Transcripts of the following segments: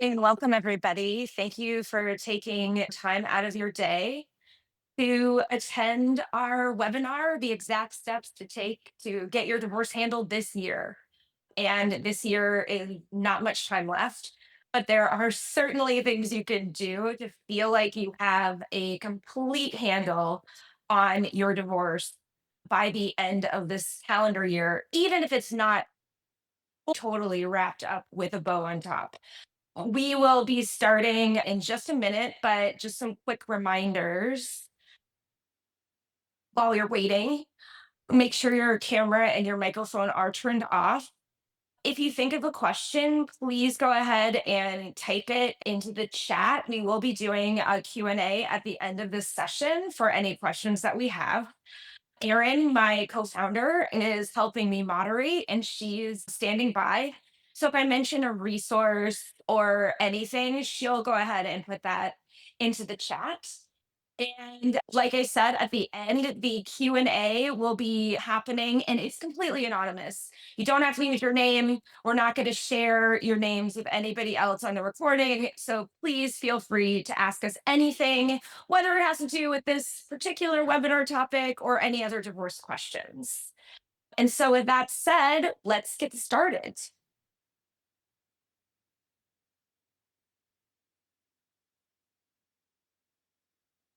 And welcome, everybody. Thank you for taking time out of your day to attend our webinar, The Exact Steps to Take to Get Your Divorce Handled This Year. And this year is not much time left, but there are certainly things you can do to feel like you have a complete handle on your divorce by the end of this calendar year, even if it's not totally wrapped up with a bow on top. We will be starting in just a minute, but just some quick reminders while you're waiting. Make sure your camera and your microphone are turned off. If you think of a question, please go ahead and type it into the chat. We will be doing a Q&A at the end of this session for any questions that we have. Erin, my co-founder, is helping me moderate and she's standing by. So if I mention a resource or anything, she'll go ahead and put that into the chat. And like I said, at the end, the Q&A will be happening and it's completely anonymous. You don't have to use your name. We're not going to share your names with anybody else on the recording. So please feel free to ask us anything, whether it has to do with this particular webinar topic or any other divorce questions. And so with that said, let's get started.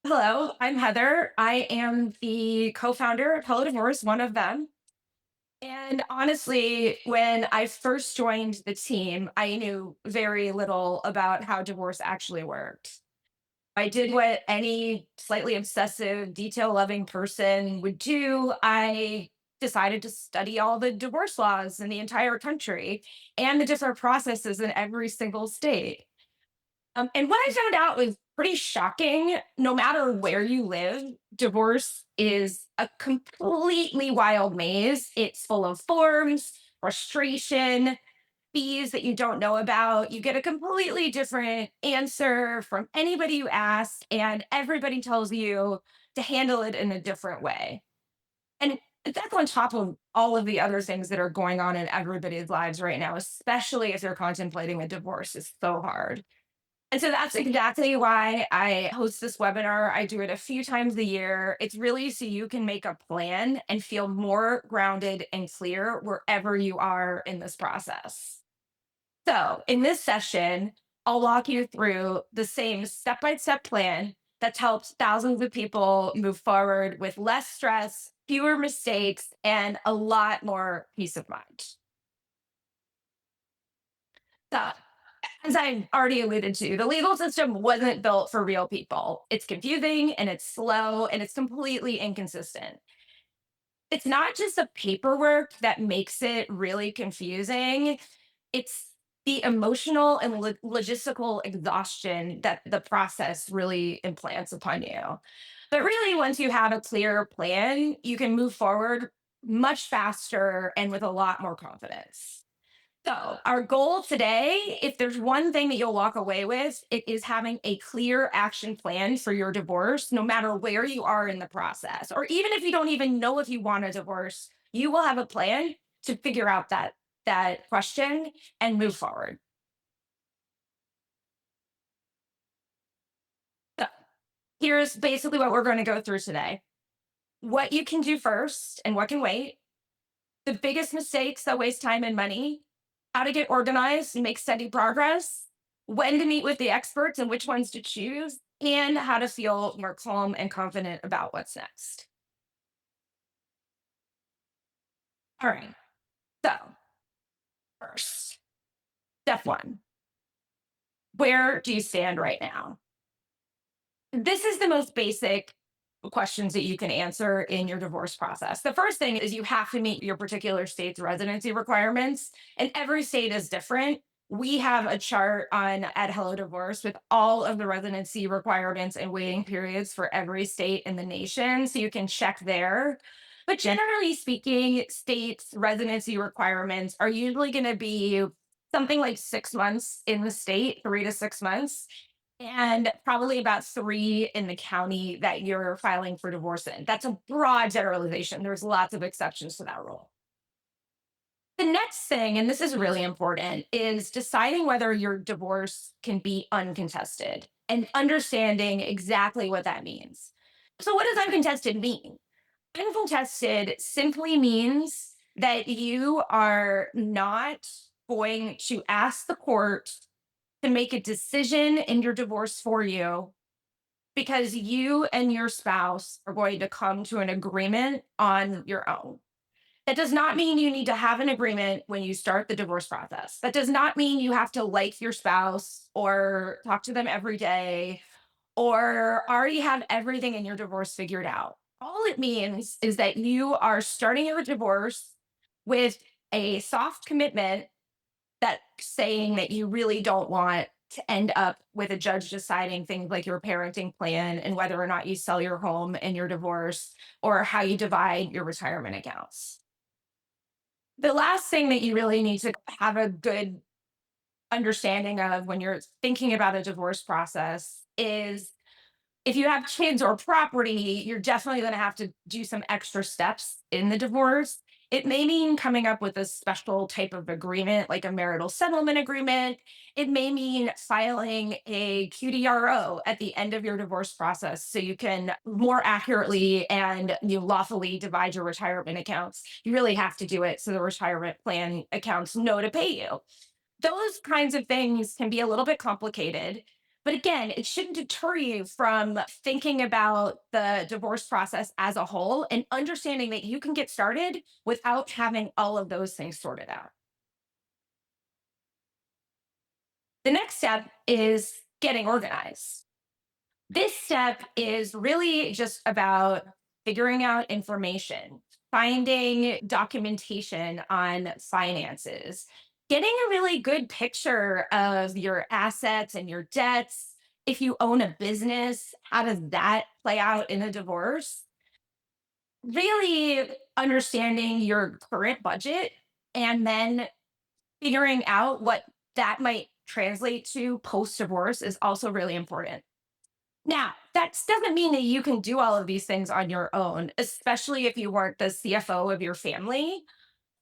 Hello, I'm Heather. I am the co-founder of Hello Divorce, one of them. And honestly, when I first joined the team, I knew very little about how divorce actually worked. I did what any slightly obsessive, detail loving person would do. I decided to study all the divorce laws in the entire country and the different processes in every single state. And what I found out was pretty shocking. No matter where you live, divorce is a completely wild maze. It's full of forms, frustration, fees that you don't know about. You get a completely different answer from anybody you ask, and everybody tells you to handle it in a different way. And that's on top of all of the other things that are going on in everybody's lives right now, especially if they're contemplating a divorce, is so hard. And so that's exactly why I host this webinar. I do it a few times a year. It's really so you can make a plan and feel more grounded and clear wherever you are in this process. So, in this session, I'll walk you through the same step by step plan that's helped thousands of people move forward with less stress, fewer mistakes, and a lot more peace of mind. So, as I already alluded to, the legal system wasn't built for real people. It's confusing and it's slow and it's completely inconsistent. It's not just the paperwork that makes it really confusing, it's the emotional and logistical exhaustion that the process really implants upon you. But really, once you have a clear plan, you can move forward much faster and with a lot more confidence. So, our goal today, if there's one thing that you'll walk away with, it is having a clear action plan for your divorce, no matter where you are in the process. Or even if you don't even know if you want a divorce, you will have a plan to figure out that question and move forward. So, here's basically what we're going to go through today. What you can do first and what can wait, the biggest mistakes that waste time and money, how to get organized and make steady progress, when to meet with the experts and which ones to choose, and how to feel more calm and confident about what's next. All right. So, first, step one, where do you stand right now? This is the most basic questions that you can answer in your divorce process. The first thing is you have to meet your particular state's residency requirements, and every state is different. We have a chart on at Hello Divorce with all of the residency requirements and waiting periods for every state in the nation, so you can check there. But generally speaking, states' residency requirements are usually going to be something like 6 months in the state, 3 to 6 months, and probably about three in the county that you're filing for divorce in. That's a broad generalization. There's lots of exceptions to that rule. The next thing, and this is really important, is deciding whether your divorce can be uncontested and understanding exactly what that means. So, what does uncontested mean? Uncontested simply means that you are not going to ask the court to make a decision in your divorce for you because you and your spouse are going to come to an agreement on your own. That does not mean you need to have an agreement when you start the divorce process. That does not mean you have to like your spouse or talk to them every day or already have everything in your divorce figured out. All it means is that you are starting your divorce with a soft commitment that saying that you really don't want to end up with a judge deciding things like your parenting plan and whether or not you sell your home in your divorce or how you divide your retirement accounts. The last thing that you really need to have a good understanding of when you're thinking about a divorce process is if you have kids or property, you're definitely going to have to do some extra steps in the divorce. It may mean coming up with a special type of agreement, like a marital settlement agreement. It may mean filing a QDRO at the end of your divorce process so you can more accurately and you lawfully divide your retirement accounts. You really have to do it so the retirement plan accounts know to pay you. Those kinds of things can be a little bit complicated. But again, it shouldn't deter you from thinking about the divorce process as a whole and understanding that you can get started without having all of those things sorted out. The next step is getting organized. This step is really just about figuring out information, finding documentation on finances, getting a really good picture of your assets and your debts. If you own a business, how does that play out in a divorce? Really understanding your current budget and then figuring out what that might translate to post divorce is also really important. Now, that doesn't mean that you can do all of these things on your own, especially if you weren't the CFO of your family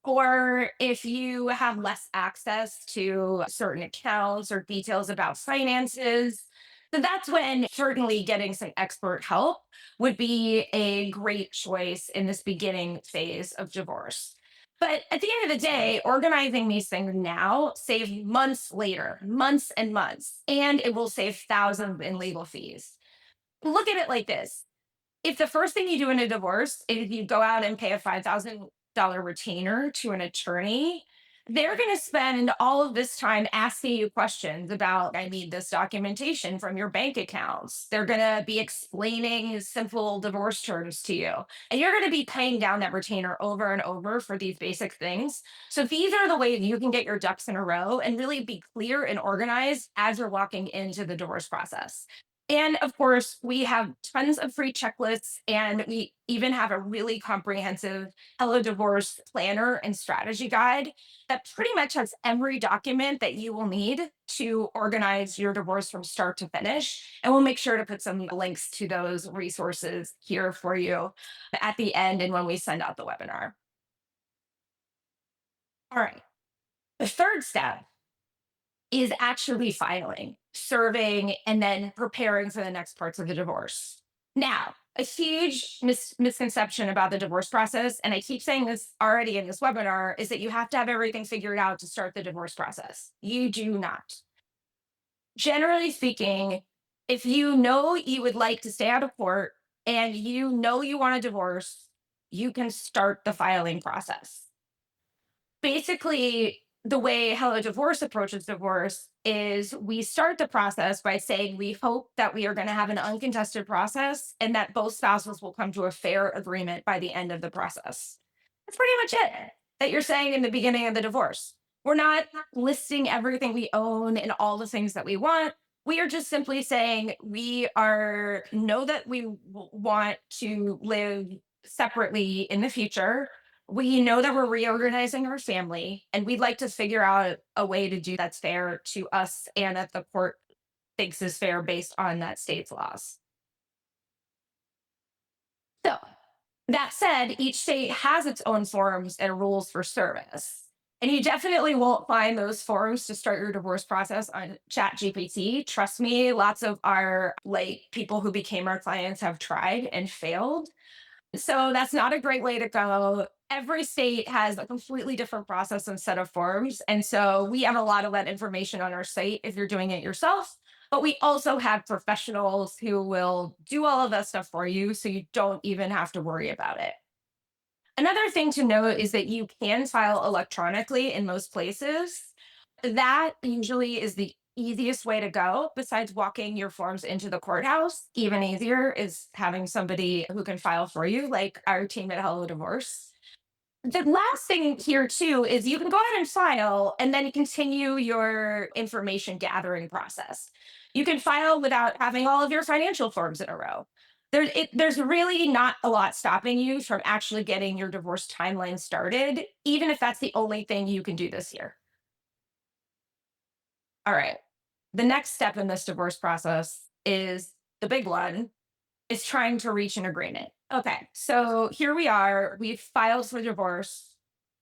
or if you have less access to certain accounts or details about finances. So that's when certainly getting some expert help would be a great choice in this beginning phase of divorce. But at the end of the day, organizing these things now saves months later, months and months, and it will save thousands in legal fees. Look at it like this. If the first thing you do in a divorce is you go out and pay a $5,000 retainer to an attorney, they're going to spend all of this time asking you questions about, I need this documentation from your bank accounts. They're going to be explaining simple divorce terms to you. And you're going to be paying down that retainer over and over for these basic things. So these are the ways you can get your ducks in a row and really be clear and organized as you're walking into the divorce process. And of course, we have tons of free checklists, and we even have a really comprehensive Hello Divorce planner and strategy guide that pretty much has every document that you will need to organize your divorce from start to finish. And we'll make sure to put some links to those resources here for you at the end and when we send out the webinar. All right. The third step is actually filing, serving, and then preparing for the next parts of the divorce. Now, a huge misconception about the divorce process, and I keep saying this already in this webinar, is that you have to have everything figured out to start the divorce process. You do not. Generally speaking, if you know you would like to stay out of court and you know you want a divorce, you can start the filing process. Basically, the way Hello Divorce approaches divorce is we start the process by saying we hope that we are going to have an uncontested process and that both spouses will come to a fair agreement by the end of the process. That's pretty much it that you're saying in the beginning of the divorce. We're not listing everything we own and all the things that we want. We are just simply saying we are know that we want to live separately in the future. We know that we're reorganizing our family and we'd like to figure out a way to do that's fair to us and that the court thinks is fair based on that state's laws. So, that said, each state has its own forms and rules for service. And you definitely won't find those forms to start your divorce process on Chat GPT. Trust me, lots of our like people who became our clients have tried and failed. So that's not a great way to go. Every state has a completely different process and set of forms. And so we have a lot of that information on our site if you're doing it yourself. But we also have professionals who will do all of that stuff for you. So you don't even have to worry about it. Another thing to note is that you can file electronically in most places. That usually is the easiest way to go, besides walking your forms into the courthouse. Even easier is having somebody who can file for you, like our team at Hello Divorce. The last thing here too is you can go ahead and file and then continue your information gathering process. You can file without having all of your financial forms in a row. There's really not a lot stopping you from actually getting your divorce timeline started, even if that's the only thing you can do this year. All right. The next step in this divorce process is the big one, is trying to reach an agreement. Okay, so here we are. We've filed for divorce.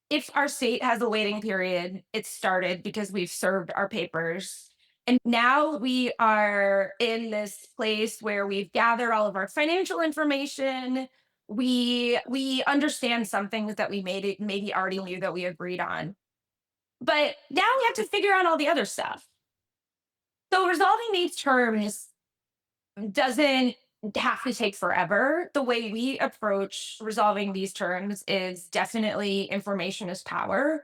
If our state has a waiting period, it's started because we've served our papers. And now we are in this place where we've gathered all of our financial information. We understand some things that we maybe already knew that we agreed on. But now we have to figure out all the other stuff. So resolving these terms doesn't have to take forever. The way we approach resolving these terms is definitely information is power.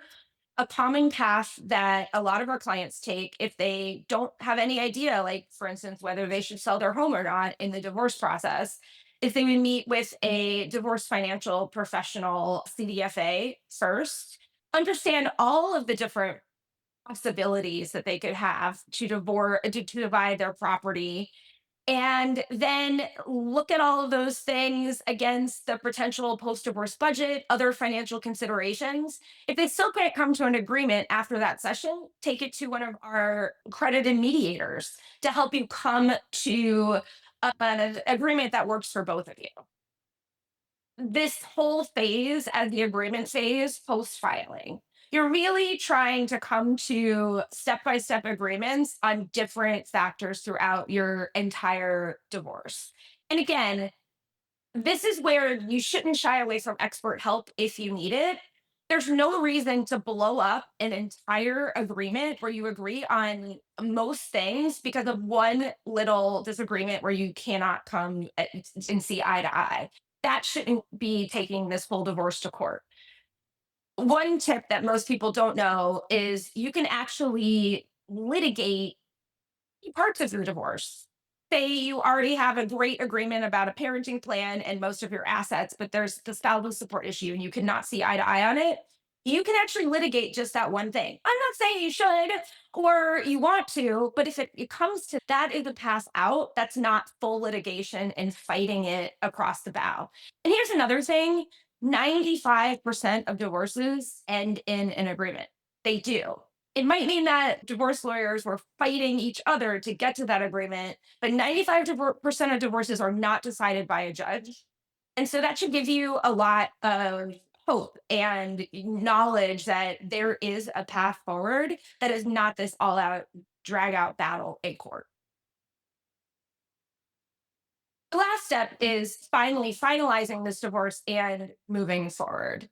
A common path that a lot of our clients take if they don't have any idea, like for instance, whether they should sell their home or not in the divorce process, is they would meet with a divorce financial professional, CDFA, first, understand all of the different possibilities that they could have to to divide their property, and then look at all of those things against the potential post divorce budget, other financial considerations. If they still can't come to an agreement after that session, take it to one of our accredited mediators to help you come to an agreement that works for both of you. This whole phase, as the agreement phase post filing, you're really trying to come to step by step agreements on different factors throughout your entire divorce. And again, this is where you shouldn't shy away from expert help if you need it. There's no reason to blow up an entire agreement where you agree on most things because of one little disagreement where you cannot come and see eye to eye. That shouldn't be taking this whole divorce to court. One tip that most people don't know is you can actually litigate parts of your divorce. Say you already have a great agreement about a parenting plan and most of your assets, but there's the spousal support issue and you cannot see eye to eye on it. You can actually litigate just that one thing. I'm not saying you should or you want to, but if it comes to that, is a pass out. That's not full litigation and fighting it across the bow. And here's another thing: 95% of divorces end in an agreement. They do. It might mean that divorce lawyers were fighting each other to get to that agreement, but 95% of divorces are not decided by a judge. And so that should give you a lot of hope and knowledge that there is a path forward that is not this all out drag out battle in court. The last step is finally finalizing this divorce and moving forward.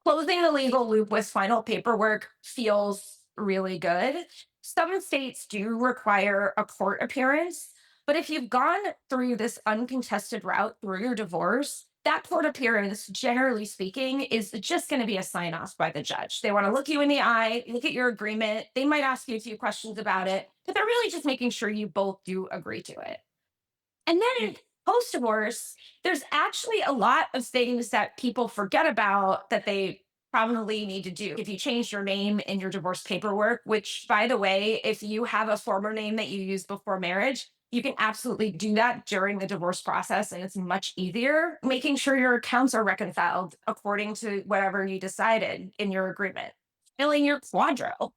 Closing the legal loop with final paperwork feels really good. Some states do require a court appearance, but if you've gone through this uncontested route through your divorce, that court appearance, generally speaking, is just going to be a sign off by the judge. They want to look you in the eye, look at your agreement. They might ask you a few questions about it, but they're really just making sure you both do agree to it. And then post divorce, there's actually a lot of things that people forget about that they probably need to do. If you change your name in your divorce paperwork, which by the way, if you have a former name that you used before marriage, you can absolutely do that during the divorce process and it's much easier. Making sure your accounts are reconciled according to whatever you decided in your agreement. Filling your quadro.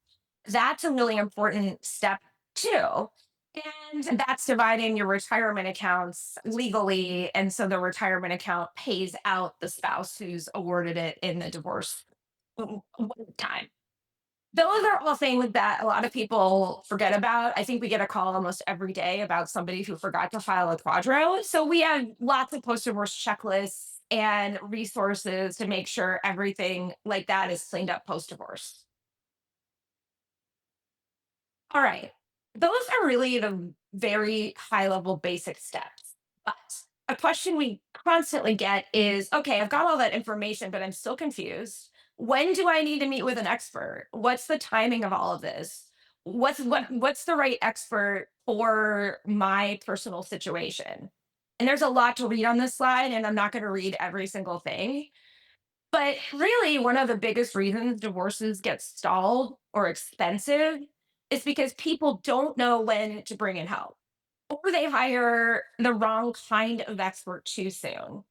That's a really important step too, and that's dividing your retirement accounts legally. And so the retirement account pays out the spouse who's awarded it in the divorce time. Those are all things that a lot of people forget about. I think we get a call almost every day about somebody who forgot to file a quadro. So we have lots of post divorce checklists and resources to make sure everything like that is cleaned up post divorce. All right. Those are really the very high level basic steps. But a question we constantly get is, okay, I've got all that information, but I'm still confused. When do I need to meet with an expert? What's the timing of all of this? What's the right expert for my personal situation? And there's a lot to read on this slide, and I'm not going to read every single thing. But really, one of the biggest reasons divorces get stalled or expensive is because people don't know when to bring in help, or they hire the wrong kind of expert too soon.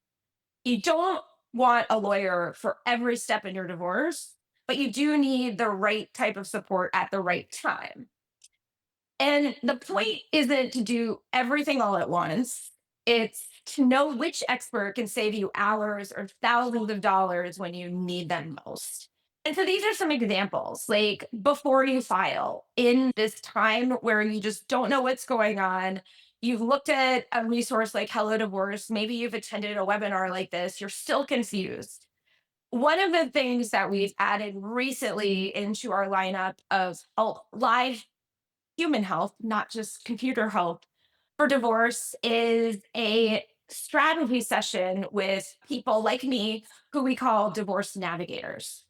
You don't want a lawyer for every step in your divorce, but you do need the right type of support at the right time. And the point isn't to do everything all at once. It's to know which expert can save you hours or thousands of dollars when you need them most. And so these are some examples, like before you file, in this time where you just don't know what's going on, you've looked at a resource like Hello Divorce, maybe you've attended a webinar like this, you're still confused. One of the things that we've added recently into our lineup of live human health, not just computer health, for divorce is a strategy session with people like me who we call divorce navigators.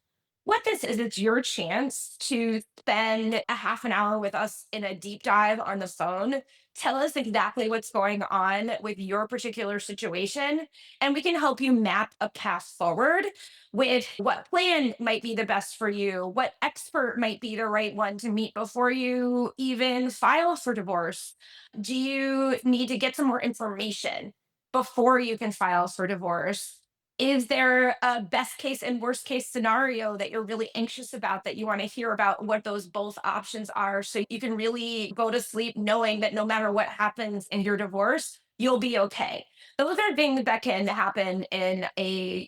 What this is, it's your chance to spend a half an hour with us in a deep dive on the phone. Tell us exactly what's going on with your particular situation, and we can help you map a path forward with what plan might be the best for you, what expert might be the right one to meet before you even file for divorce. Do you need to get some more information before you can file for divorce? Is there a best case and worst case scenario that you're really anxious about that you want to hear about what those both options are so you can really go to sleep knowing that no matter what happens in your divorce, you'll be okay? Those are things that can happen in a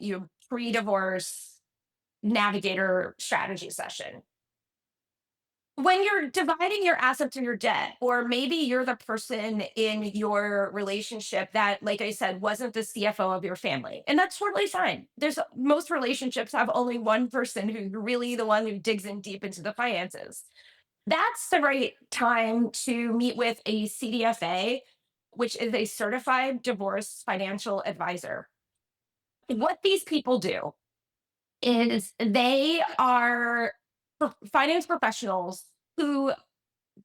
pre-divorce navigator strategy session. When you're dividing your assets or your debt, or maybe you're the person in your relationship that, like I said, wasn't the CFO of your family, and that's totally fine. There's most relationships have only one person who's really the one who digs in deep into the finances. That's the right time to meet with a CDFA, which is a certified divorce financial advisor. What these people do is they are finance professionals who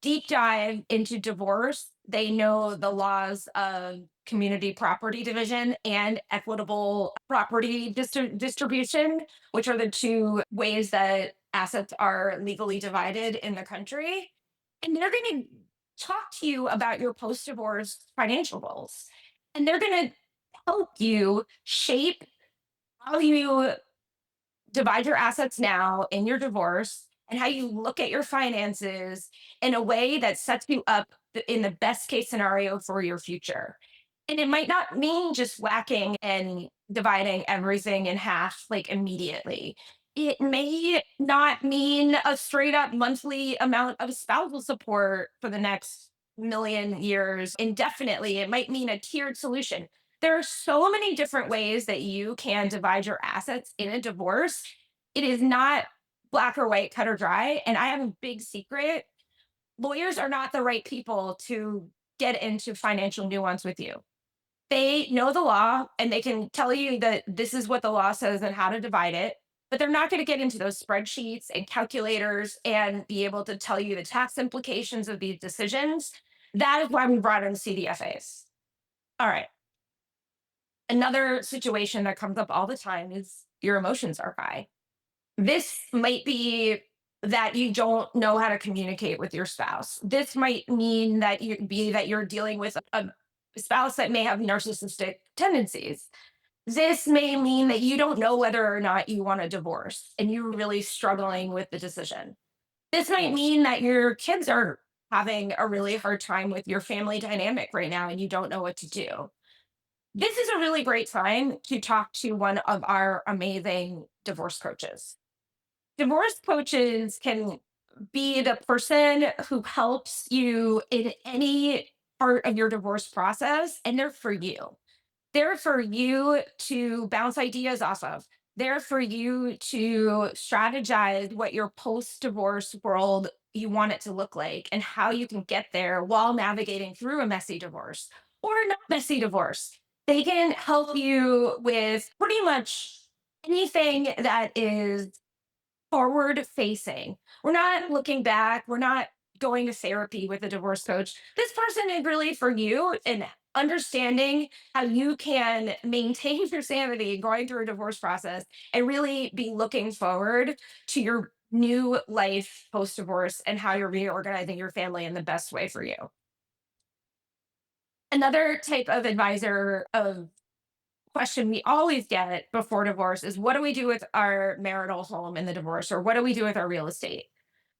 deep dive into divorce. They know the laws of community property division and equitable property distribution, which are the two ways that assets are legally divided in the country. And they're going to talk to you about your post divorce financial goals. And they're going to help you shape how you divide your assets now in your divorce and how you look at your finances in a way that sets you up in the best case scenario for your future. And it might not mean just whacking and dividing everything in half like immediately. It may not mean a straight up monthly amount of spousal support for the next million years indefinitely. It might mean a tiered solution. There are so many different ways that you can divide your assets in a divorce. It is not black or white, cut or dry. And I have a big secret: lawyers are not the right people to get into financial nuance with you. They know the law and they can tell you that this is what the law says and how to divide it, but they're not going to get into those spreadsheets and calculators and be able to tell you the tax implications of these decisions. That is why we brought in CDFAs. All right. Another situation that comes up all the time is your emotions are high. This might be that you don't know how to communicate with your spouse. This might mean that you're dealing with a spouse that may have narcissistic tendencies. This may mean that you don't know whether or not you want a divorce and you're really struggling with the decision. This might mean that your kids are having a really hard time with your family dynamic right now and you don't know what to do. This is a really great time to talk to one of our amazing divorce coaches. Divorce coaches can be the person who helps you in any part of your divorce process, and they're for you. They're for you to bounce ideas off of. They're for you to strategize what your post divorce world you want it to look like and how you can get there while navigating through a messy divorce or not messy divorce. They can help you with pretty much anything that is forward facing. We're not looking back. We're not going to therapy with a divorce coach. This person is really for you and understanding how you can maintain your sanity going through a divorce process and really be looking forward to your new life post divorce and how you're reorganizing your family in the best way for you. Another type of advisor of question we always get before divorce is what do we do with our marital home in the divorce or what do we do with our real estate?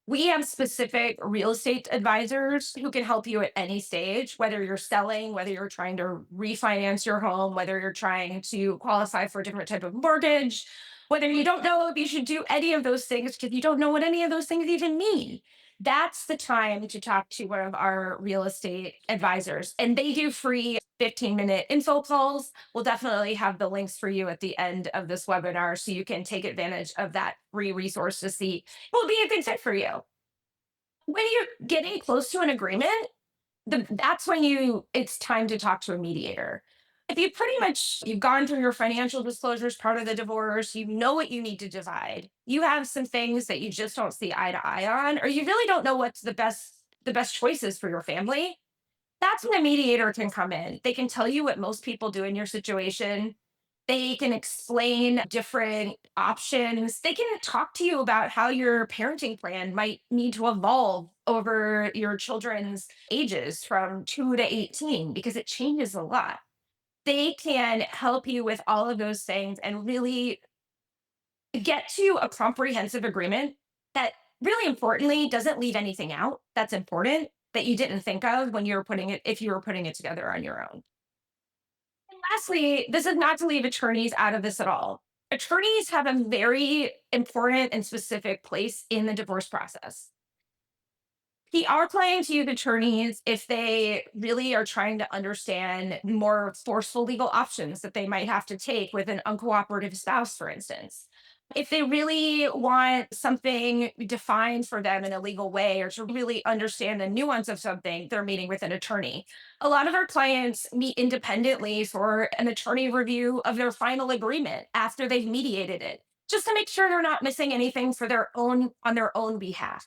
We have specific real estate advisors who can help you at any stage, whether you're selling, whether you're trying to refinance your home, whether you're trying to qualify for a different type of mortgage, whether you don't know if you should do any of those things because you don't know what any of those things even mean. That's the time to talk to one of our real estate advisors. And they do free 15-minute info calls. We'll definitely have the links for you at the end of this webinar so you can take advantage of that free resource to see will be a good fit for you. When you're getting close to an agreement, that's when it's time to talk to a mediator. If you pretty much you've gone through your financial disclosures part of the divorce, you know what you need to divide. You have some things that you just don't see eye to eye on, or you really don't know what's the best choices for your family. That's when a mediator can come in. They can tell you what most people do in your situation. They can explain different options. They can talk to you about how your parenting plan might need to evolve over your children's ages from 2 to 18 because it changes a lot. They can help you with all of those things and really get to a comprehensive agreement that really importantly doesn't leave anything out that's important that you didn't think of when you were putting it if you were putting it together on your own. And lastly, this is not to leave attorneys out of this at all. Attorneys have a very important and specific place in the divorce process. Our clients use attorneys if they really are trying to understand more forceful legal options that they might have to take with an uncooperative spouse, for instance. If they really want something defined for them in a legal way or to really understand the nuance of something, they're meeting with an attorney. A lot of our clients meet independently for an attorney review of their final agreement after they've mediated it, just to make sure they're not missing anything for their own on their own behalf.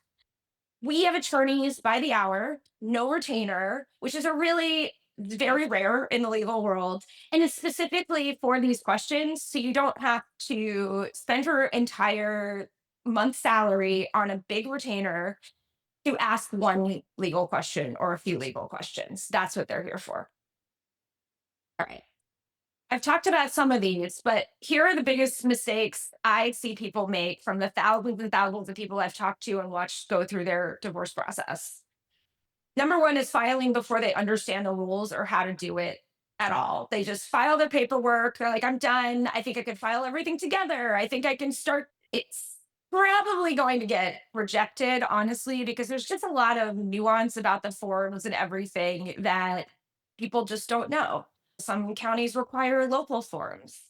We have attorneys by the hour, no retainer, which is a really very rare in the legal world. And it's specifically for these questions. So you don't have to spend your entire month's salary on a big retainer to ask one legal question or a few legal questions. That's what they're here for. All right. I've talked about some of these, but here are the biggest mistakes I see people make from the thousands and thousands of people I've talked to and watched go through their divorce process. Number one is filing before they understand the rules or how to do it at all. They just file their paperwork. They're like, I'm done. I think I can file everything together. I think I can start. It's probably going to get rejected, honestly, because there's just a lot of nuance about the forms and everything that people just don't know. Some counties require local forms.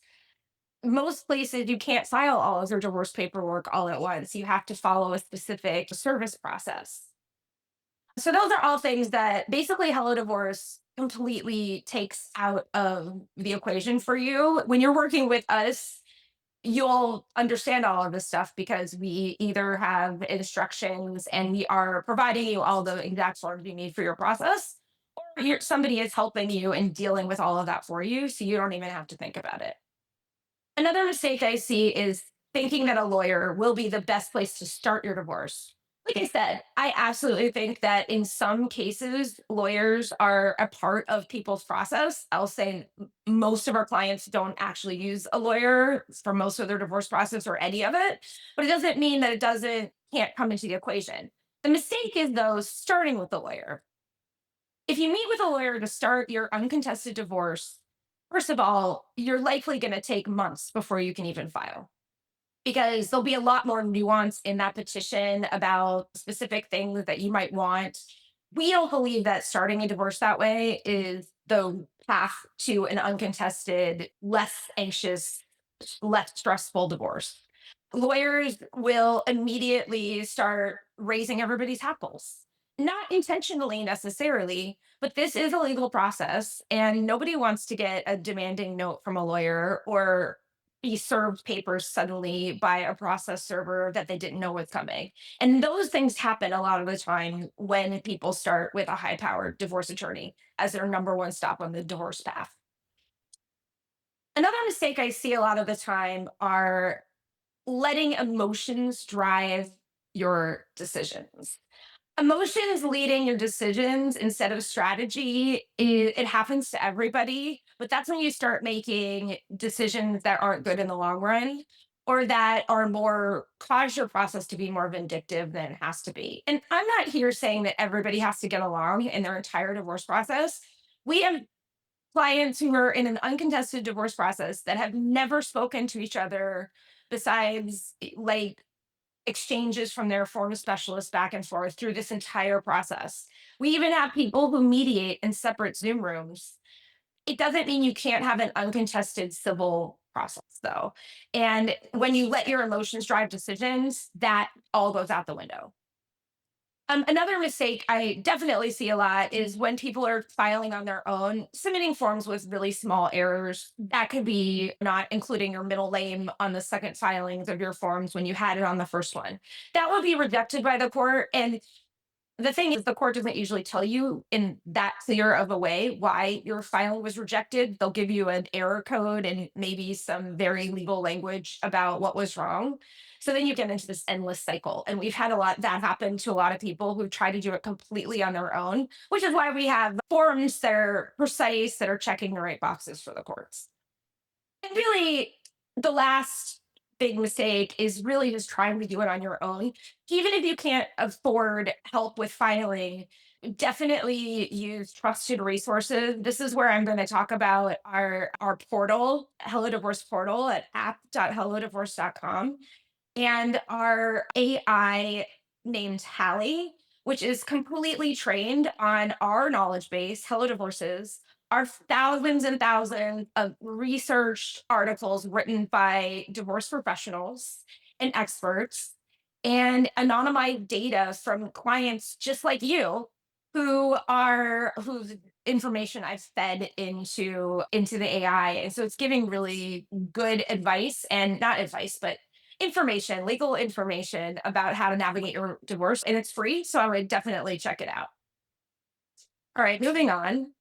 Most places you can't file all of your divorce paperwork all at once. You have to follow a specific service process. So those are all things that basically Hello Divorce completely takes out of the equation for you. When you're working with us, you'll understand all of this stuff because we either have instructions and we are providing you all the exact forms you need for your process, or somebody is helping you and dealing with all of that for you. So you don't even have to think about it. Another mistake I see is thinking that a lawyer will be the best place to start your divorce. Like I said, I absolutely think that in some cases, lawyers are a part of people's process. I'll say most of our clients don't actually use a lawyer for most of their divorce process or any of it, but it doesn't mean that it doesn't can't come into the equation. The mistake is though starting with a lawyer. If you meet with a lawyer to start your uncontested divorce, first of all, you're likely going to take months before you can even file. because there'll be a lot more nuance in that petition about specific things that you might want. We don't believe that starting a divorce that way is the path to an uncontested, less anxious, less stressful divorce. Lawyers will immediately start raising everybody's hackles. Not intentionally necessarily, but this is a legal process, and nobody wants to get a demanding note from a lawyer or be served papers suddenly by a process server that they didn't know was coming. And those things happen a lot of the time when people start with a high powered divorce attorney as their number one stop on the divorce path. Another mistake I see a lot of the time are letting emotions drive your decisions. Emotions leading your decisions instead of strategy, it happens to everybody, but that's when you start making decisions that aren't good in the long run, or that are more cause your process to be more vindictive than it has to be. And I'm not here saying that everybody has to get along in their entire divorce process. We have clients who are in an uncontested divorce process that have never spoken to each other besides like exchanges from their form specialist back and forth through this entire process. We even have people who mediate in separate Zoom rooms. It doesn't mean you can't have an uncontested civil process, though. And when you let your emotions drive decisions, that all goes out the window. Another mistake I definitely see a lot is when people are filing on their own, submitting forms with really small errors. That could be not including your middle name on the second filings of your forms when you had it on the first one. That would be rejected by the court. And the thing is, the court doesn't usually tell you in that clear of a way why your filing was rejected. They'll give you an error code and maybe some very legal language about what was wrong. So then you get into this endless cycle. And we've had a lot that happen to a lot of people who try to do it completely on their own, which is why we have forms that are precise, that are checking the right boxes for the courts. And really, the last big mistake is really just trying to do it on your own. Even if you can't afford help with filing, definitely use trusted resources. This is where I'm going to talk about our portal, Hello Divorce portal at app.hellodivorce.com, and our AI named Hallie, which is completely trained on our knowledge base, Hello Divorces, are thousands and thousands of researched articles written by divorce professionals and experts and anonymized data from clients just like you whose information I've fed into the AI. And so it's giving really good advice, and not advice, but information, legal information about how to navigate your divorce. And it's free. So I would definitely check it out. All right, moving on.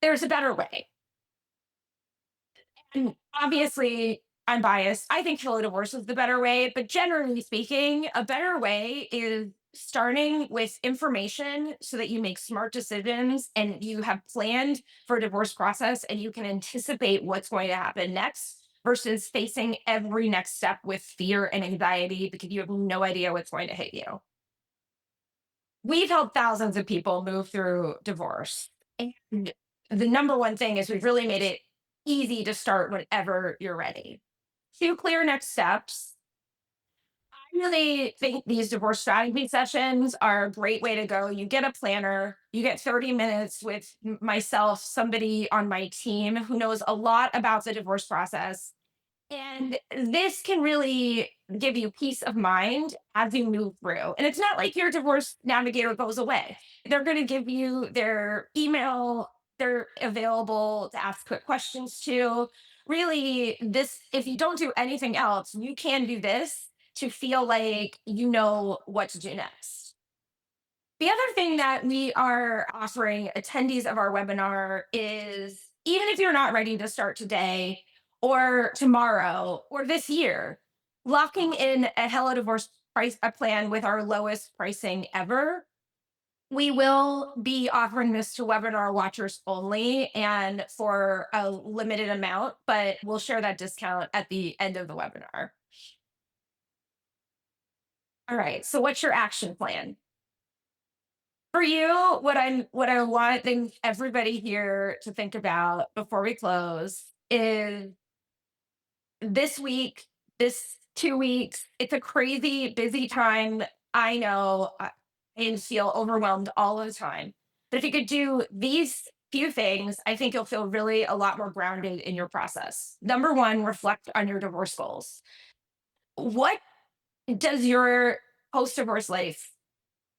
There's a better way. And obviously, I'm biased. I think Hello Divorce is the better way, but generally speaking, a better way is starting with information so that you make smart decisions and you have planned for a divorce process and you can anticipate what's going to happen next versus facing every next step with fear and anxiety because you have no idea what's going to hit you. We've helped thousands of people move through divorce. And the number one thing is we've really made it easy to start whenever you're ready. Two clear next steps. I really think these divorce strategy sessions are a great way to go. You get a planner, you get 30 minutes with myself, somebody on my team who knows a lot about the divorce process, and this can really give you peace of mind as you move through. And it's not like your divorce navigator goes away. They're going to give you their email, they're available to ask quick questions to. Really, this, if you don't do anything else, you can do this to feel like you know what to do next. The other thing that we are offering attendees of our webinar is even if you're not ready to start today or tomorrow or this year, locking in a Hello Divorce price a plan with our lowest pricing ever. We will be offering this to webinar watchers only and for a limited amount, but we'll share that discount at the end of the webinar. All right. So what's your action plan? For you, what I want everybody here to think about before we close is this week, this 2 weeks. It's a crazy busy time. I know I feel overwhelmed all the time. But if you could do these few things, I think you'll feel really a lot more grounded in your process. Number one, reflect on your divorce goals. What does your post divorce life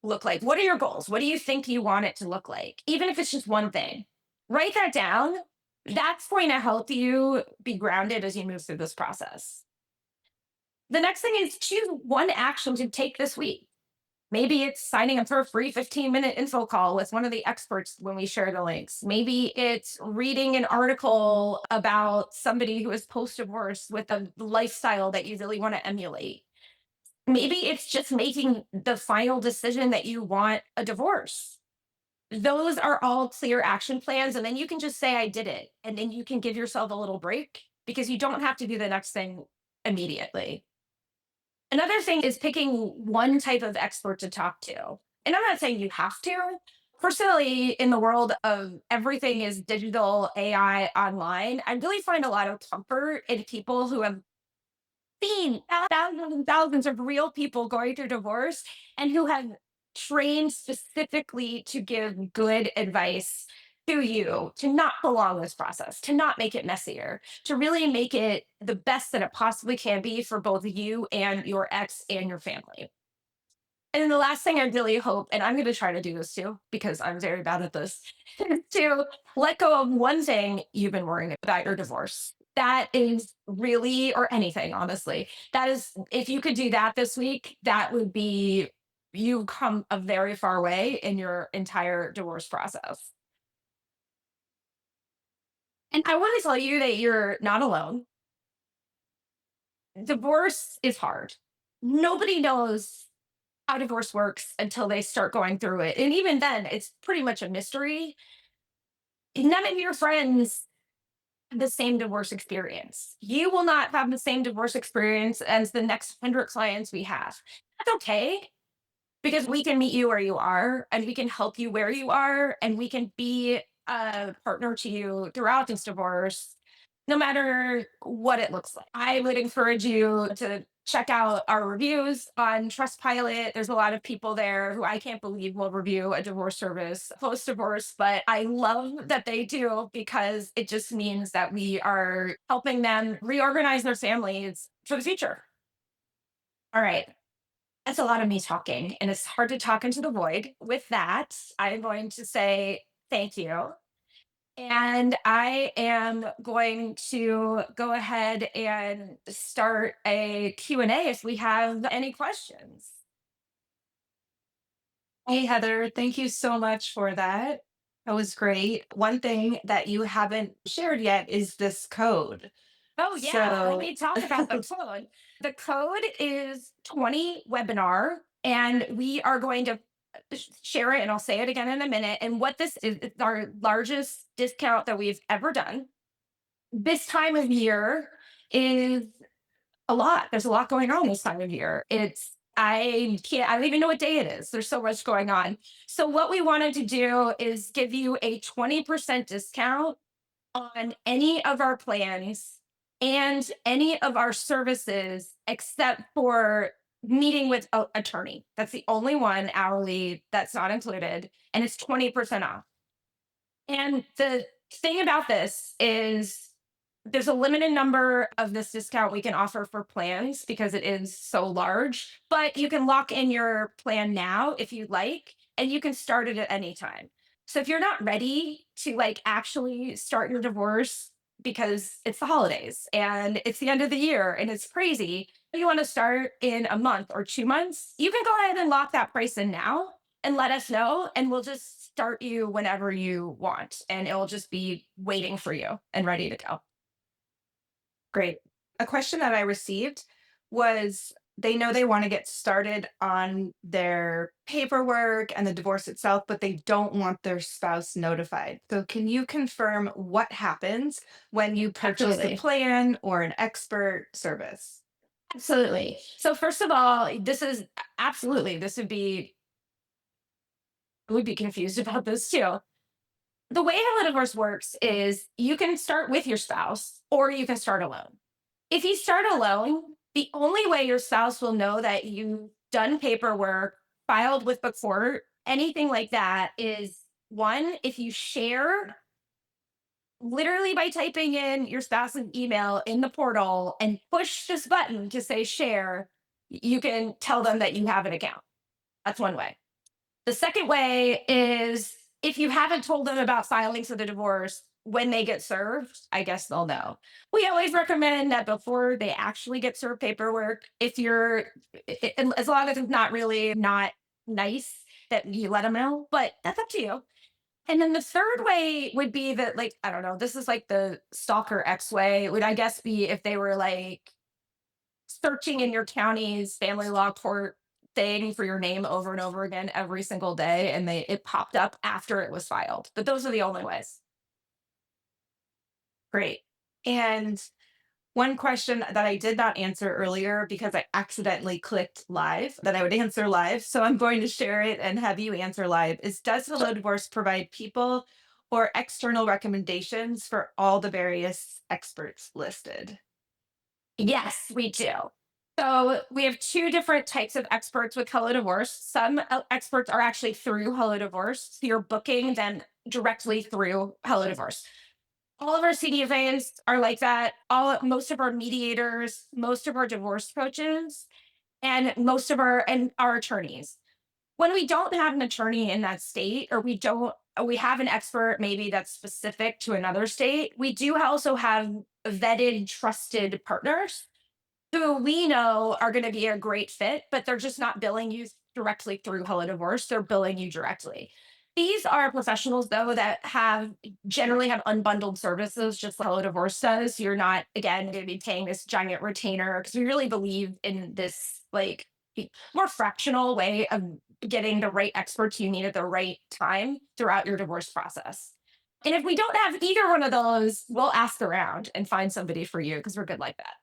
look like? What are your goals? What do you think you want it to look like? Even if it's just one thing, write that down. That's going to help you be grounded as you move through this process. The next thing is choose one action to take this week. Maybe it's signing up for a free 15-minute info call with one of the experts when we share the links. Maybe it's reading an article about somebody who is post divorce with a lifestyle that you really want to emulate. Maybe it's just making the final decision that you want a divorce. Those are all clear action plans. And then you can just say, I did it. And then you can give yourself a little break because you don't have to do the next thing immediately. Another thing is picking one type of expert to talk to. And I'm not saying you have to. Personally, in the world of everything is digital, AI, online, I really find a lot of comfort in people who have seen thousands and thousands of real people going through divorce and who have trained specifically to give good advice to you to not prolong this process, to not make it messier, to really make it the best that it possibly can be for both you and your ex and your family. And then the last thing I really hope, and I'm going to try to do this too, because I'm very bad at this, is to let go of one thing you've been worrying about your divorce. That is really, or anything, honestly. That is, if you could do that this week, that would be, you come a very far way in your entire divorce process. And I want to tell you that you're not alone. Divorce is hard. Nobody knows how divorce works until they start going through it. And even then, it's pretty much a mystery. None of your friends have the same divorce experience. You will not have the same divorce experience as the next 100 clients we have. That's okay because we can meet you where you are and we can help you where you are and we can be a partner to you throughout this divorce no matter what it looks like. I would encourage you to check out our reviews on Trustpilot. There's a lot of people there who I can't believe will review a divorce service post divorce, but I love that they do because it just means that we are helping them reorganize their families for the future. All right. That's a lot of me talking, and it's hard to talk into the void. With that, I'm going to say thank you. And I am going to go ahead and start a Q&A if we have any questions. Hey, Heather, thank you so much for that. That was great. One thing that you haven't shared yet is this code. Oh, yeah. Let So, me talk about the code. The code is 20 webinar, and we are going to share it, and I'll say it again in a minute. And what this is, it's our largest discount that we've ever done. This time of year is a lot. There's a lot going on this time of year. I don't even know what day it is. There's so much going on. So, what we wanted to do is give you a 20% discount on any of our plans and any of our services except for meeting with an attorney. That's the only one hourly that's not included, and it's 20% off. And the thing about this is there's a limited number of this discount we can offer for plans because it is so large, but you can lock in your plan now if you'd like, and you can start it at any time. So if you're not ready to like actually start your divorce because it's the holidays and it's the end of the year and it's crazy, you want to start in a month or 2 months, you can go ahead and lock that price in now and let us know, and we'll just start you whenever you want, and it'll just be waiting for you and ready to go. great. A question that I received was they know they want to get started on their paperwork and the divorce itself, but they don't want their spouse notified. So, can you confirm what happens when you purchase a Absolutely. plan or an expert service? Absolutely. So first of all, this is absolutely this would be confused about this too. The way how the divorce works is you can start with your spouse or you can start alone. If you start alone, The only way your spouse will know that you've done paperwork, filed with the court, anything like that is one, if you share literally by typing in your spouse's email in the portal and push this button to say share, you can tell them that you have an account. That's one way. The second way is if you haven't told them about filing for the divorce, when they get served, I guess they'll know. We always recommend that before they actually get served paperwork, if you're, as long as it's not really not nice, that you let them know, but that's up to you. And then the third way would be that, like, I don't know, this is like the stalker X way, would I guess be if they were like searching in your county's family law court thing for your name over and over again every single day and it popped up after it was filed. But those are the only ways. Great. And one question that I did not answer earlier because I accidentally clicked live that I would answer live. So I'm going to share it and have you answer live is, does Hello Divorce provide people or external recommendations for all the various experts listed? Yes, we do. So we have two different types of experts with Hello Divorce. Some experts are actually through Hello Divorce. So you're booking them directly through Hello Divorce. All of our CDFAs are like that. Most of our mediators, most of our divorce coaches, and most of our attorneys. When we don't have an attorney in that state, or we have an expert maybe that's specific to another state, we do also have vetted, trusted partners who we know are going to be a great fit, but they're just not billing you directly through Hello Divorce. They're billing you directly. These are professionals, though, that have generally have unbundled services, just like Hello Divorce does. You're not, again, going to be paying this giant retainer because we really believe in this, like, more fractional way of getting the right experts you need at the right time throughout your divorce process. And if we don't have either one of those, we'll ask around and find somebody for you because we're good like that.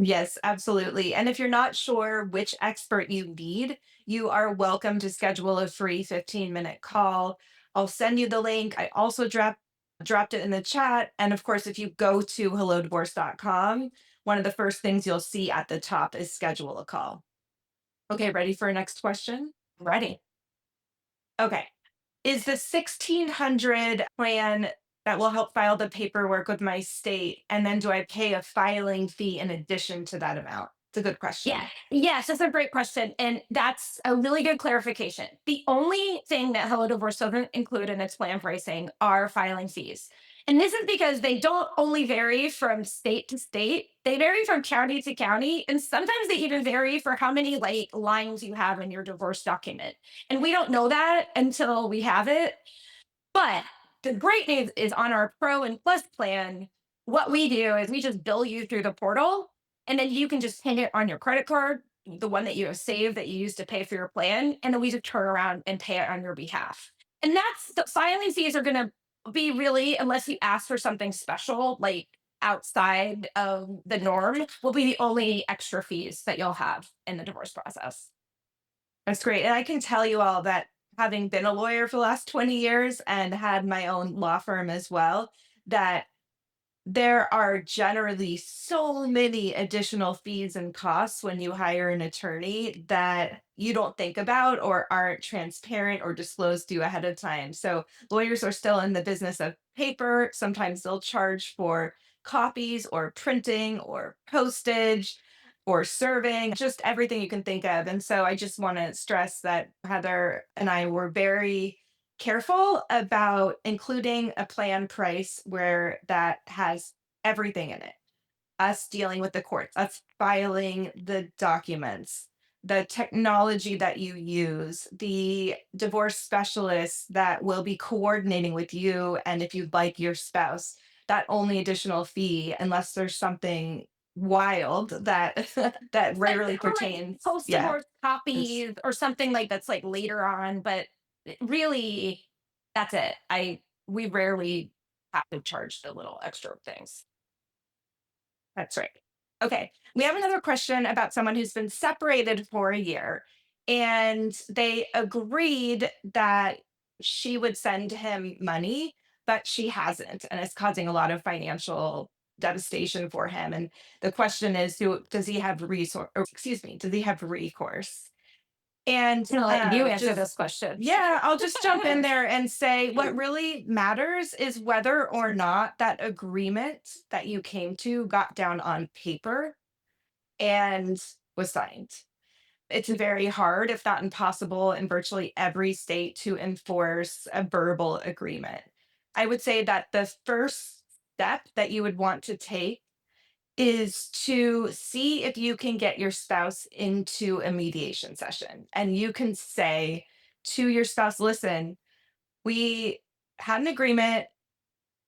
Yes, absolutely. And if you're not sure which expert you need, you are welcome to schedule a free 15-minute call. I'll send you the link. I also dropped it in the chat. And of course, if you go to hellodivorce.com, one of the first things you'll see at the top is schedule a call. Okay, ready for our next question? Ready. Okay. Is the 1600 plan that will help file the paperwork with my state? And then do I pay a filing fee in addition to that amount? It's a good Yeah. question. Yes, that's a great question. And that's a really good clarification. The only thing that Hello Divorce doesn't include in its plan pricing are filing fees. And this is because they don't only vary from state to state, they vary from county to county. And sometimes they even vary for how many like lines you have in your divorce document. And we don't know that until we have it. But the great news is on our Pro and Plus plan, what we do is we just bill you through the portal, and then you can just ping it on your credit card, the one that you have saved that you used to pay for your plan, and then we just turn around and pay it on your behalf. And that's the filing fees are going to be really, unless you ask for something special, like outside of the norm, will be the only extra fees that you'll have in the divorce process. That's great. And I can tell you all that having been a lawyer for the last 20 years and had my own law firm as well, that there are generally so many additional fees and costs when you hire an attorney that you don't think about or aren't transparent or disclosed to you ahead of time. So, lawyers are still in the business of paper. Sometimes they'll charge for copies or printing or postage or serving, just everything you can think of. And so, I just want to stress that Heather and I were very careful about including a plan price where that has everything in it. Us dealing with the courts, us filing the documents, the technology that you use, the divorce specialists that will be coordinating with you, and if you'd like your spouse, that only additional fee, unless there's something wild that that rarely Or like pertains. post Yeah. divorce It's copies or something like that's like later on, but really that's it. I We rarely have to charge the little extra things. That's right. Okay. We have another question about someone who's been separated for a year and they agreed that she would send him money, but she hasn't. And it's causing a lot of financial devastation for him. And the question is, does he have resource? Or, excuse me, does he have recourse? And I'm gonna let you answer just this question. yeah, I'll just jump in there and say what really matters is whether or not that agreement that you came to got down on paper and was signed. It's very hard, if not impossible, in virtually every state to enforce a verbal agreement. I would say that the first step that you would want to take is to see if you can get your spouse into a mediation session. And you can say to your spouse, listen, we had an agreement,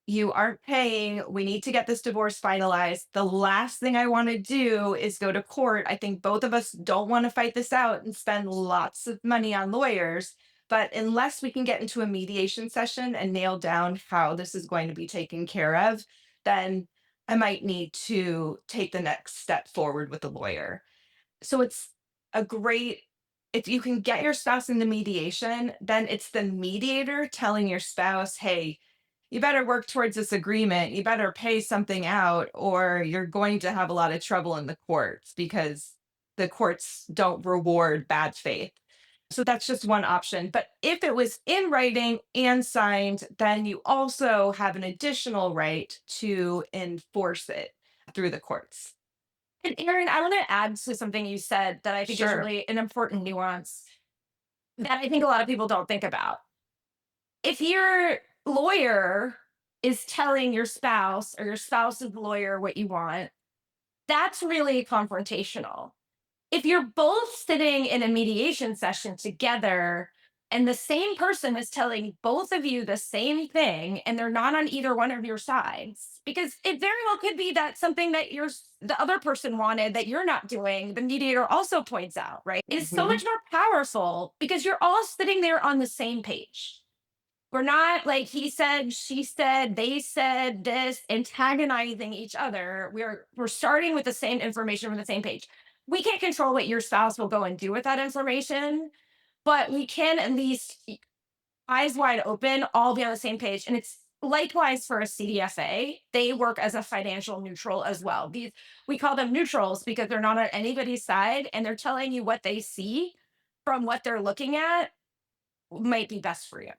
you aren't paying. We need to get this divorce finalized. The last thing I want to do is go to court. I think both of us don't want to fight this out and spend lots of money on lawyers. But unless we can get into a mediation session and nail down how this is going to be taken care of, then I might need to take the next step forward with a lawyer. So it's a great, if you can get your spouse into mediation, then it's the mediator telling your spouse, hey, you better work towards this agreement. You better pay something out, or you're going to have a lot of trouble in the courts because the courts don't reward bad faith. So that's just one option. But if it was in writing and signed, then you also have an additional right to enforce it through the courts. And Aaron, I want to add to something you said that I think is Sure. really an important nuance that I think a lot of people don't think about. If your lawyer is telling your spouse or your spouse's lawyer what you want, that's really confrontational. If you're both sitting in a mediation session together and the same person is telling both of you the same thing and they're not on either one of your sides, because it very well could be that something that the other person wanted that you're not doing, the mediator also points out, right, is so Mhm. much more powerful because you're all sitting there on the same page. We're not like he said, she said, they said this, antagonizing each other. We're starting with the same information from the same page. We can't control what your spouse will go and do with that information, but we can at least eyes wide open, all be on the same page. And it's likewise for a CDFA. They work as a financial neutral as well. These we call them neutrals because they're not on anybody's side and they're telling you what they see from what they're looking at might be best for you.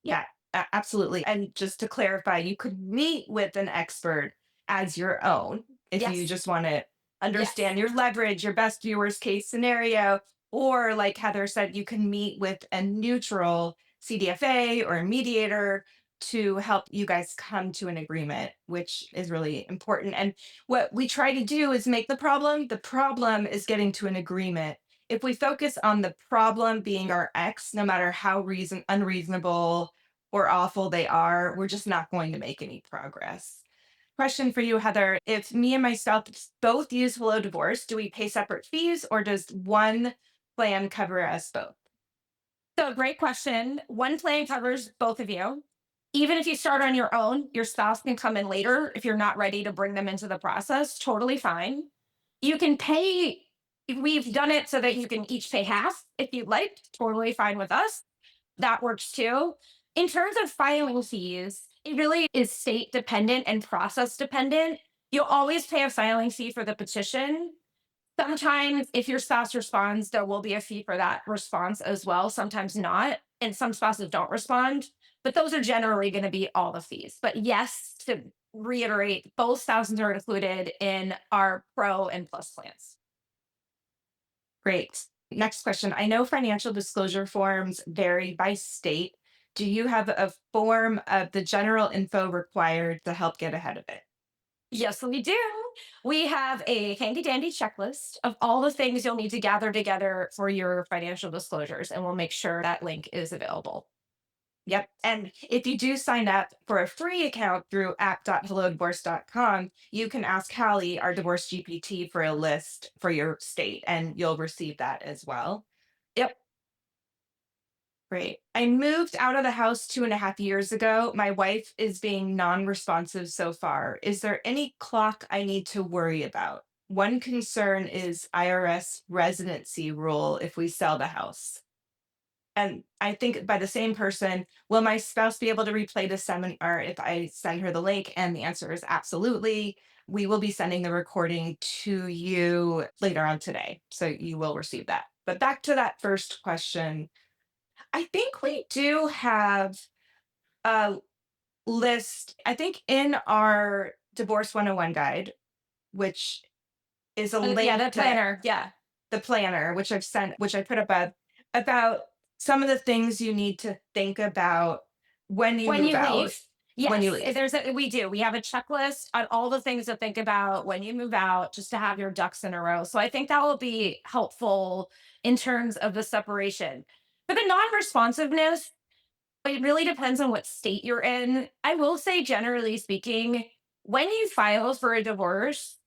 Yeah, absolutely. And just to clarify, you could meet with an expert as your own if you Yes. just want to Yes. understand your leverage, your best, your worst case scenario. Or, like Heather said, you can meet with a neutral CDFA or a mediator to help you guys come to an agreement, which is really important. And what we try to do is make the problem is getting to an agreement. If we focus on the problem being our ex, no matter how unreasonable or awful they are, we're just not going to make any progress. Question for you, Heather. If me and my spouse both use Hello Divorce, do we pay separate fees or does one plan cover us both? So, great question. One plan covers both of you. Even if you start on your own, your spouse can come in later if you're not ready to bring them into the process. Totally fine. You can pay, we've done it so that you can each pay half if you'd like. Totally fine with us. That works too. In terms of filing fees, it really is state dependent and process dependent. You'll always pay a filing fee for the petition. Sometimes, if your spouse responds, there will be a fee for that response as well, sometimes not, and some spouses don't respond, but those are generally gonna be all the fees. But yes, to reiterate, both spouses are included in our Pro and Plus plans. Great. Next question. I know financial disclosure forms vary by state. Do you have a form of the general info required to help get ahead of it? Yes, we do. We have a handy dandy checklist of all the things you'll need to gather together for your financial disclosures, and we'll make sure that link is available. Yep. And if you do sign up for a free account through app.hellodivorce.com, you can ask Hallie, our divorce GPT, for a list for your state, and you'll receive that as well. Yep. Great. I moved out of the house 2.5 years ago. My wife is being non responsive so far. Is there any clock I need to worry about? One concern is IRS residency rule if we sell the house. And I think by the same person, will my spouse be able to replay the seminar if I send her the link? And the answer is absolutely. We will be sending the recording to you later on today. So you will receive that. But back to that first question, I think we do have a list. I think in our Divorce 101 guide, which is a Yeah, link the that planner. Yeah. the planner, which I've sent, which I put up about some of the things you need to think about when you When move you out, leave. when you Yes, leave. we do. We have a checklist on all the things to think about when you move out, just to have your ducks in a row. So I think that will be helpful in terms of the separation. For the non-responsiveness, it really depends on what state you're in. I will say, generally speaking, when you file for a divorce,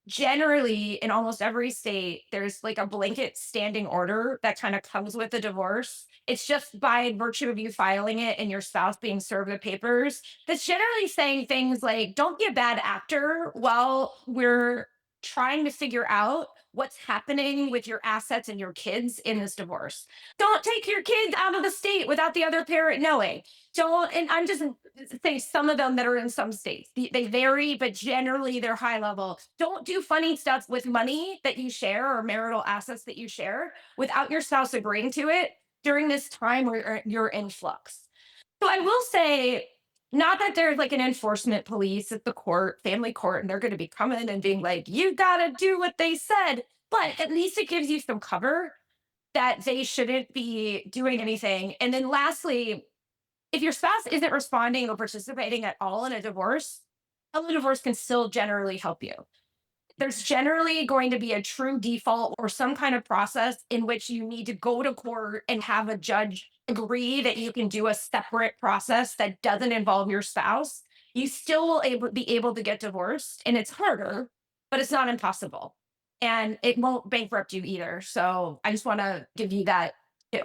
generally in almost every state there's like a blanket standing order that kind of comes with the divorce. It's just by virtue of you filing it and your spouse being served the papers, that's generally saying things like, don't be a bad actor while we're trying to figure out what's happening with your assets and your kids in this divorce. Don't take your kids out of the state without the other parent knowing. Don't, and I'm just saying some of them that are in some states. They vary, but generally they're high level. Don't do funny stuff with money that you share or marital assets that you share without your spouse agreeing to it during this time where you're in flux. So I will say, not that there's like an enforcement police at the court, family court, and they're going to be coming and being like, you got to do what they said. But at least it gives you some cover that they shouldn't be doing anything. And then lastly, if your spouse isn't responding or participating at all in a divorce can still generally help you. There's generally going to be a true default or some kind of process in which you need to go to court and have a judge agree that you can do a separate process that doesn't involve your spouse. You still will be able to get divorced, and it's harder, but it's not impossible. And it won't bankrupt you either. So I just want to give you that too.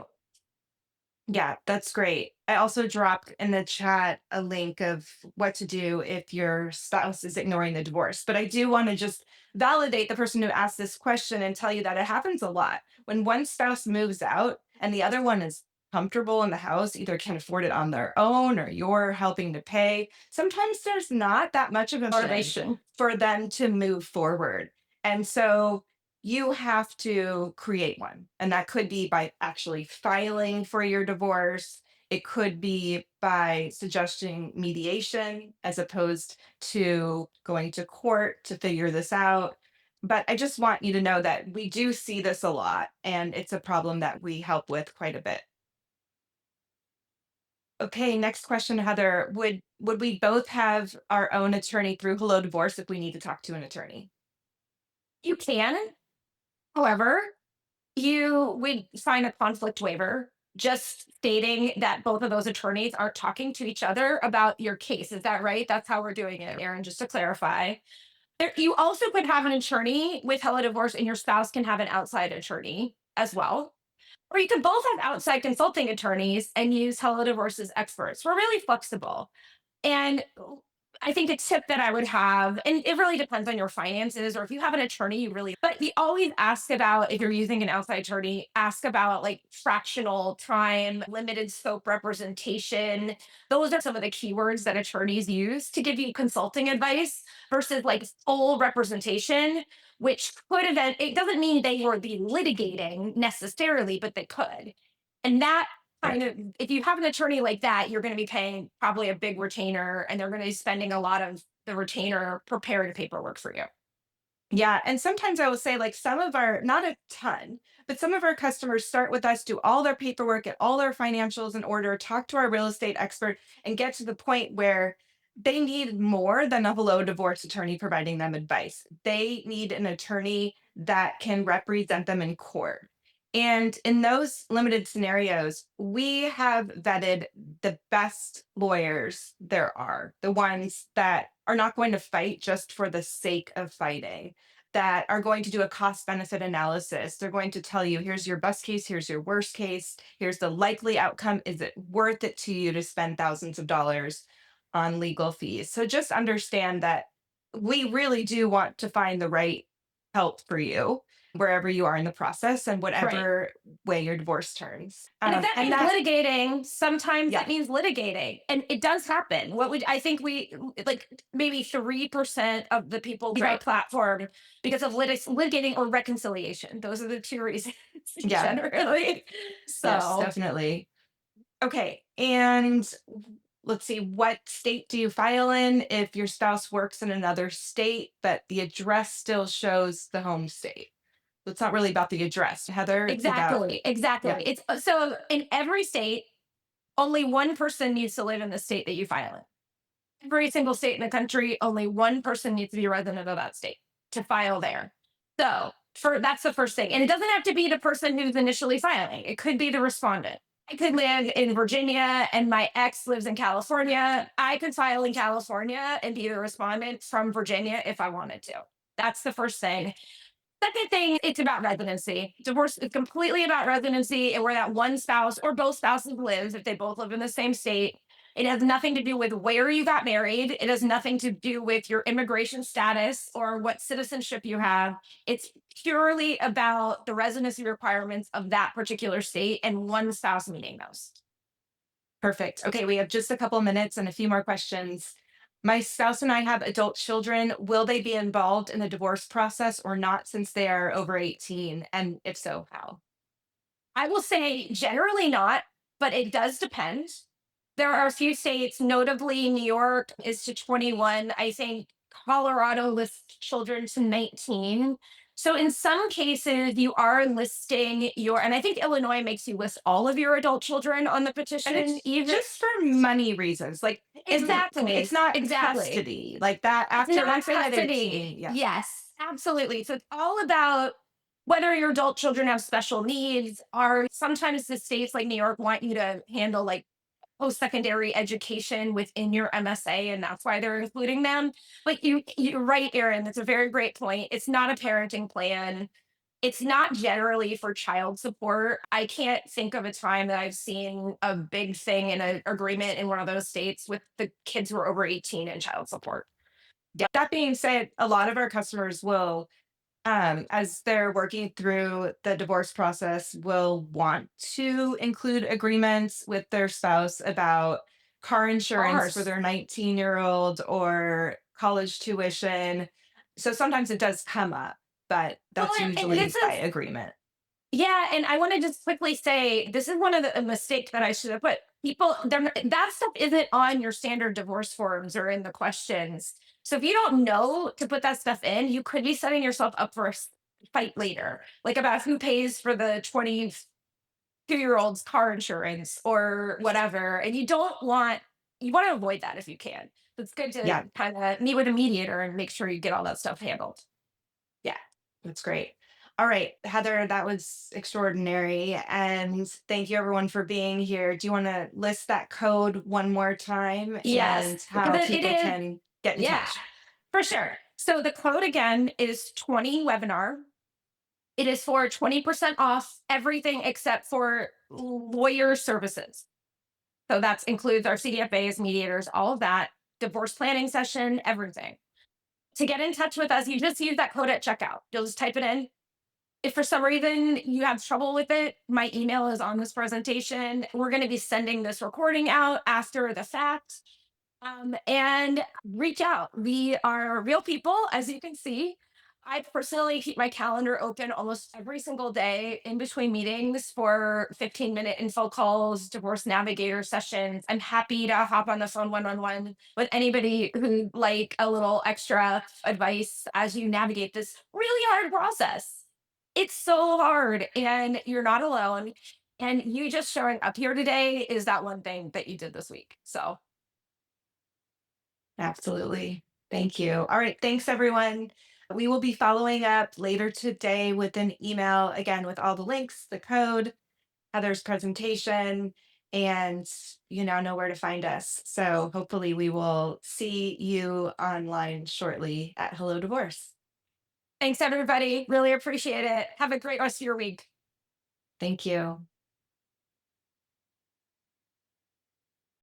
Yeah, that's great. I also dropped in the chat a link of what to do if your spouse is ignoring the divorce. But I do want to just validate the person who asked this question and tell you that it happens a lot. When one spouse moves out and the other one is comfortable in the house, either can afford it on their own or you're helping to pay, sometimes there's not that much of a motivation Motivation. for them to move forward. And so you have to create one. And that could be by actually filing for your divorce. It could be by suggesting mediation as opposed to going to court to figure this out. But I just want you to know that we do see this a lot, and it's a problem that we help with quite a bit. Okay, next question, Heather. Would we both have our own attorney through Hello Divorce if we need to talk to an attorney? You can, however, you would sign a conflict waiver just stating that both of those attorneys aren't talking to each other about your case. Is that right? That's how we're doing it, Aaron, just to clarify. You also could have an attorney with Hello Divorce, and your spouse can have an outside attorney as well. Or you could both have outside consulting attorneys and use Hello Divorce's experts. We're really flexible. And I think a tip that I would have, and it really depends on your finances, or if you have an attorney, but you always ask about, if you're using an outside attorney, ask about like fractional time, limited scope representation. Those are some of the keywords that attorneys use to give you consulting advice versus like full representation, which could event, it doesn't mean they would be litigating necessarily, but they could. And that Right. kind of, if you have an attorney like that, you're going to be paying probably a big retainer, and they're going to be spending a lot of the retainer preparing paperwork for you. Yeah, and sometimes I will say, like, some of our, not a ton, but some of our customers start with us, do all their paperwork, get all their financials in order, talk to our real estate expert, and get to the point where they need more than a hello divorce attorney providing them advice. They need an attorney that can represent them in court. And in those limited scenarios, we have vetted the best lawyers there are, the ones that are not going to fight just for the sake of fighting, that are going to do a cost benefit analysis. They're going to tell you, here's your best case, here's your worst case, here's the likely outcome. Is it worth it to you to spend thousands of dollars on legal fees? So just understand that we really do want to find the right help for you wherever you are in the process and Right. whatever way your divorce turns. And if that And means that, litigating, sometimes yeah, that means litigating. And it does happen. What would I think we like maybe 3% of the people leave our right. platform because of litigating or reconciliation. Those are the two reasons Yeah, generally. yes, So definitely. Okay. And let's see, what state do you file in if your spouse works in another state, but the address still shows the home state? It's not really about the address, Heather. It's about, exactly, yeah. exactly. It's so in every state, only one person needs to live in the state that you file in. Every single state in the country, only one person needs to be a resident of that state to file there. So for that's the first thing. And it doesn't have to be the person who's initially filing. It could be the respondent. I could live in Virginia and my ex lives in California. I could file in California and be the respondent from Virginia if I wanted to. That's the first thing. Second thing, it's about residency. Divorce is completely about residency and where that one spouse or both spouses lives if they both live in the same state. It has nothing to do with where you got married. It has nothing to do with your immigration status or what citizenship you have. It's purely about the residency requirements of that particular state and one spouse meeting those. Perfect. Okay, we have just a couple minutes and a few more questions. My spouse and I have adult children. Will they be involved in the divorce process or not since they are over 18? And if so, how? I will say generally not, but it does depend. There are a few states, notably New York is to 21. I think Colorado lists children to 19. So in some cases, you are listing your, and I think Illinois makes you list all of your adult children on the And petition, it's even just for money reasons. Like it's exactly, not exactly. custody. Like that It's after not once they hit custody. 18. Yeah. Yes, absolutely. So it's all about whether your adult children have special needs, or sometimes the states like New York want you to handle like post-secondary education within your MSA, and that's why they're including them. But you're right, Erin. That's a very great point. It's not a parenting plan. It's not generally for child support. I can't think of a time that I've seen a big thing in an agreement in one of those states with the kids who are over 18 and child support. Yeah. That being said, a lot of our customers will, as they're working through the divorce process, will want to include agreements with their spouse about car insurance for Ours. their 19-year-old or college tuition. So sometimes it does come up, but Well, that's and usually this by is agreement. yeah, and I want to just quickly say this is one of the mistakes that I should have put. People, that stuff isn't on your standard divorce forms or in the questions. So if you don't know to put that stuff in, you could be setting yourself up for a fight later, like about who pays for the 22-year-old's car insurance or whatever. And you want to avoid that if you can. It's good to Yeah. kind of meet with a mediator and make sure you get all that stuff handled. Yeah, that's great. All right, Heather, that was extraordinary. And thank you everyone for being here. Do you want to list that code one more time Yes, and because how it people is. can get in Yeah, touch? for sure. So the code again is 20 webinar. It is for 20% off everything except for lawyer services. So that includes our CDFAs, mediators, all of that, divorce planning session, everything. To get in touch with us, you just use that code at checkout. You'll just type it in. If for some reason you have trouble with it, my email is on this presentation. We're going to be sending this recording out after the fact. And reach out. We are real people, as you can see. I personally keep my calendar open almost every single day in between meetings for 15-minute info calls, divorce navigator sessions. I'm happy to hop on the phone one-on-one with anybody who like a little extra advice as you navigate this really hard process. It's so hard and you're not alone. And you just showing up here today is that one thing that you did this week. So Absolutely. Thank you. All right. Thanks, everyone. We will be following up later today with an email again with all the links, the code, Heather's presentation, and you now know where to find us. So hopefully, we will see you online shortly at Hello Divorce. thanks, everybody. Really appreciate it. Have a great rest of your week. Thank you.